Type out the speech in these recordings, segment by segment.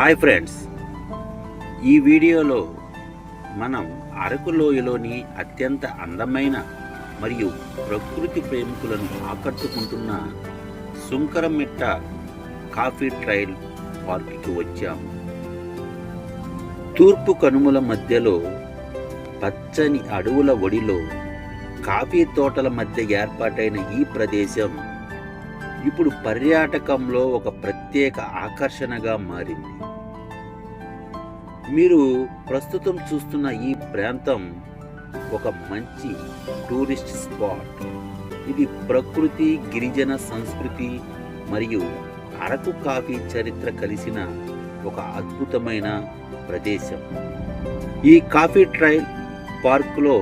Hi friends, ఈ వీడియోలో మనం అరకు లోయలోని అత్యంత అందమైన మరియు ప్రకృతి ప్రేమికులను ఆకట్టుకుంటున్న సుంకరమిట్ట కాఫీ ట్రైల్ పార్క్కి వచ్చాము. తూర్పు కనుమల మధ్యలో పచ్చని అడవుల ఒడిలో కాఫీ తోటల మధ్య ఏర్పాటైన ఈ ప్రదేశం ఇప్పుడు పర్యాటకంలో ఒక ప్రత్యేక ఆకర్షణగా మారింది. మీరు ప్రస్తుతం చూస్తున్న ఈ ప్రాంతం ఒక మంచి టూరిస్ట్ స్పాట్. ఇది ప్రకృతి, గిరిజన సంస్కృతి మరియు అరకు కాఫీ చరిత్ర కలిసిన ఒక అద్భుతమైన ప్రదేశం. ఈ కాఫీ ట్రైల్ పార్కులో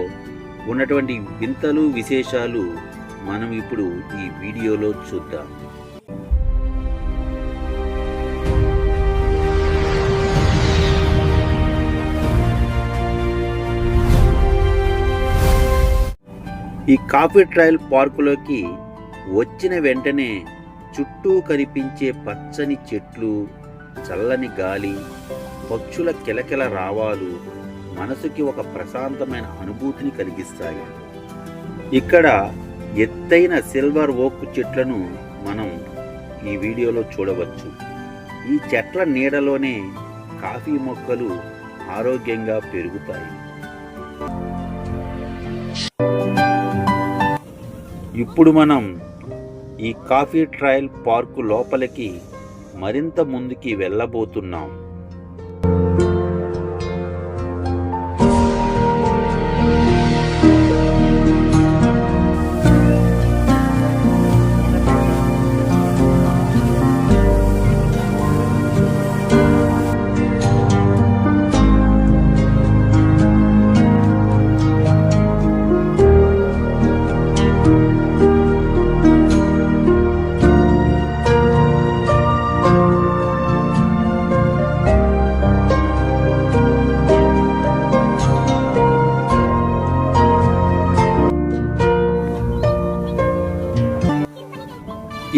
ఉన్నటువంటి వింతలు, విశేషాలు మనం ఇప్పుడు ఈ వీడియోలో చూద్దాం. ఈ కాఫీ ట్రైల్ పార్కులోకి వచ్చిన వెంటనే చుట్టూ కనిపించే పచ్చని చెట్లు, చల్లని గాలి, పక్షుల కిలకిల రావాలు మనసుకి ఒక ప్రశాంతమైన అనుభూతిని కలిగిస్తాయి. ఇక్కడ ఎత్తైన సిల్వర్ ఓక్ చెట్లను మనం ఈ వీడియోలో చూడవచ్చు. ఈ చెట్ల నీడలోనే కాఫీ మొక్కలు ఆరోగ్యంగా పెరుగుతాయి. ఇప్పుడు మనం ఈ కాఫీ ట్రైల్ పార్కు లోపలికి మరింత ముందుకి వెళ్ళబోతున్నాం.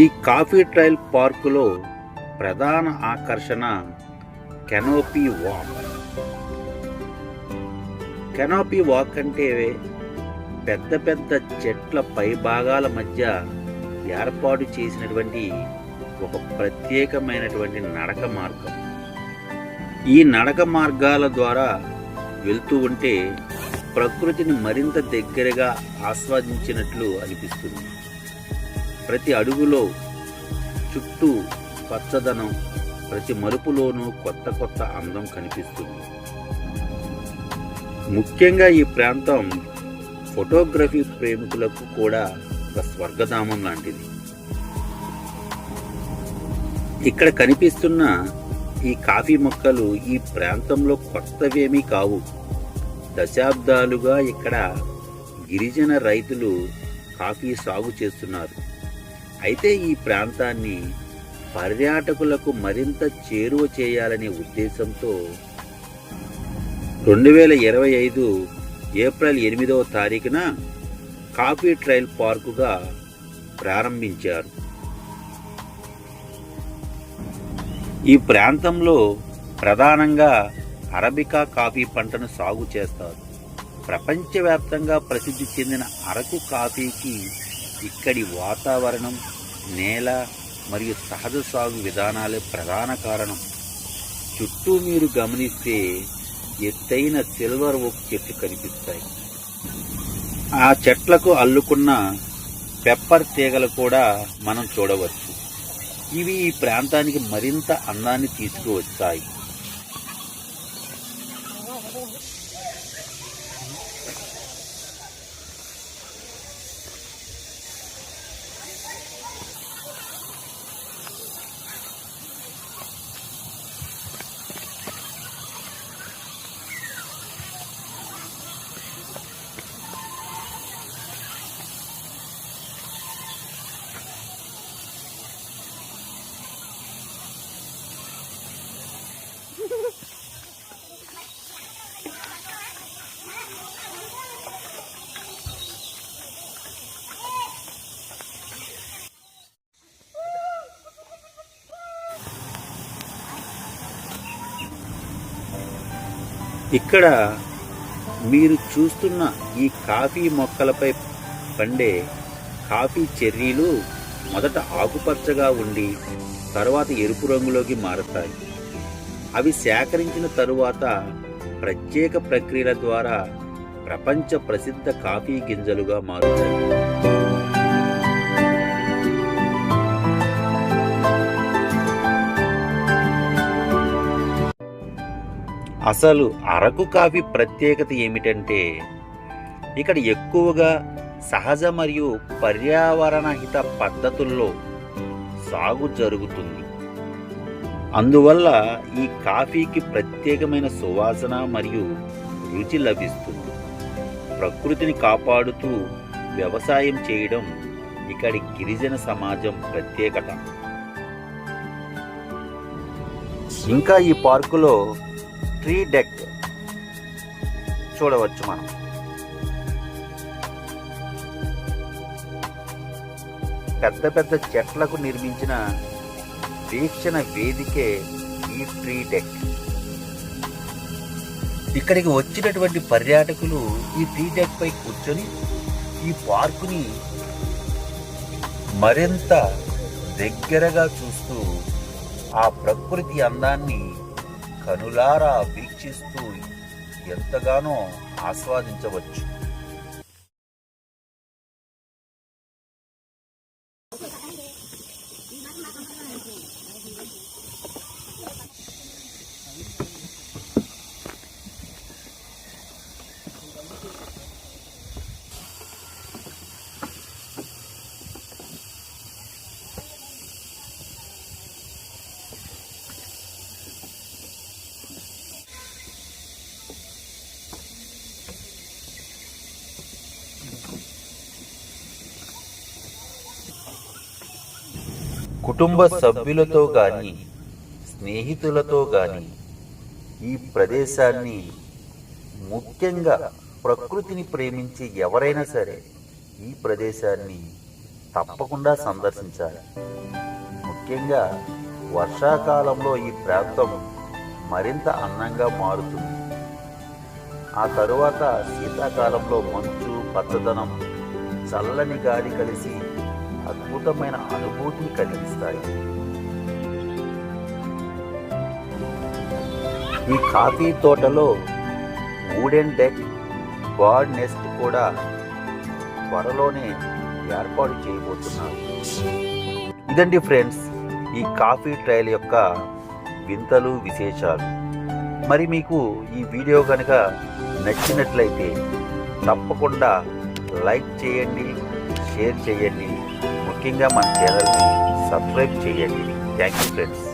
ఈ కాఫీ ట్రైల్ పార్కులో ప్రధాన ఆకర్షణ కెనోపీ వాక్. కెనోపీ వాక్ అంటే పెద్ద పెద్ద చెట్ల పై భాగాల మధ్య ఏర్పాటు చేసినటువంటి ఒక ప్రత్యేకమైనటువంటి నడక మార్గం. ఈ నడక మార్గాల ద్వారా వెళ్తూ ఉంటే ప్రకృతిని మరింత దగ్గరగా ఆస్వాదించినట్లు అనిపిస్తుంది. ప్రతి అడుగులో చుట్టూ పచ్చదనం, ప్రతి మలుపులోనూ కొత్త కొత్త అందం కనిపిస్తుంది. ముఖ్యంగా ఈ ప్రాంతం ఫోటోగ్రఫీ ప్రేమికులకు కూడా ఒక స్వర్గధామం లాంటిది. ఇక్కడ కనిపిస్తున్న ఈ కాఫీ మొక్కలు ఈ ప్రాంతంలో కొత్తవేమీ కావు. దశాబ్దాలుగా ఇక్కడ గిరిజన రైతులు కాఫీ సాగు చేస్తున్నారు. అయితే ఈ ప్రాంతాన్ని పర్యాటకులకు మరింత చేరువ చేయాలనే ఉద్దేశంతో 2025 ఏప్రిల్ 8వ తారీఖున కాఫీ ట్రైల్ పార్కుగా ప్రారంభించారు. ఈ ప్రాంతంలో ప్రధానంగా అరబికా కాఫీ పంటను సాగు చేస్తారు. ప్రపంచవ్యాప్తంగా ప్రసిద్ధి చెందిన అరకు కాఫీకి ఇక్కడి వాతావరణం, నేల మరియు సహజ సాగు విధానాలే ప్రధాన కారణం. చుట్టూ మీరు గమనిస్తే ఎత్తైన సిల్వర్ ఓక్ చెట్లు కనిపిస్తాయి. ఆ చెట్లకు అల్లుకున్న పెప్పర్ తీగలు కూడా మనం చూడవచ్చు. ఇవి ఈ ప్రాంతానికి మరింత అందాన్ని తీసుకువస్తాయి. ఇక్కడ మీరు చూస్తున్న ఈ కాఫీ మొక్కలపై పండే కాఫీ చెర్రీలు మొదట ఆకుపచ్చగా ఉండి తరువాత ఎరుపు రంగులోకి మారుతాయి. అవి సేకరించిన తరువాత ప్రత్యేక ప్రక్రియల ద్వారా ప్రపంచ ప్రసిద్ధ కాఫీ గింజలుగా మారుతాయి. అసలు అరకు కాఫీ ప్రత్యేకత ఏమిటంటే ఇక్కడ ఎక్కువగా సహజ మరియు పర్యావరణ హిత పద్ధతుల్లో సాగు జరుగుతుంది. అందువల్ల ఈ కాఫీకి ప్రత్యేకమైన సువాసన మరియు రుచి లభిస్తుంది. ప్రకృతిని కాపాడుతూ వ్యవసాయం చేయడం ఇక్కడి గిరిజన సమాజం ప్రత్యేకత. ఇంకా ఈ పార్కులో ట్రీ డెక్ చూడవచ్చు మనం. పెద్ద పెద్ద చెట్లకు నిర్మించిన వీక్షణ వేదికే ఈ ట్రీ డెక్. ఇక్కడికి వచ్చినటువంటి పర్యాటకులు ఈ ట్రీ డెక్ పై కూర్చొని ఈ పార్కుని మరింత దగ్గరగా చూస్తూ ఆ ప్రకృతి అందాన్ని కనులారా వీక్షిస్తూ ఎంతగానో ఆస్వాదించవచ్చు. కుటుంబ సభ్యులతో కానీ స్నేహితులతో కానీ ఈ ప్రదేశాన్ని, ముఖ్యంగా ప్రకృతిని ప్రేమించే ఎవరైనా సరే ఈ ప్రదేశాన్ని తప్పకుండా సందర్శించాలి. ముఖ్యంగా వర్షాకాలంలో ఈ ప్రాంతం మరింత అందంగా మారుతుంది. ఆ తరువాత శీతాకాలంలో మంచు, పచ్చదనం, చల్లని గాలి కలిసి అద్భుతమైన అనుభూతిని కలిగిస్తాయి. ఈ కాఫీ తోటలో వుడెన్ డెక్, బర్డ్ నెస్ట్ కూడా త్వరలోనే ఏర్పాటు చేయబోతున్నారు. ఇదండి ఫ్రెండ్స్, ఈ కాఫీ ట్రయల్ యొక్క వింతలు, విశేషాలు. మరి మీకు ఈ వీడియో కనుక నచ్చినట్లయితే తప్పకుండా లైక్ చేయండి, షేర్ చేయండి, ముఖ్యంగా మన ఛానల్ని సబ్స్క్రైబ్ చేయండి. Thank you friends.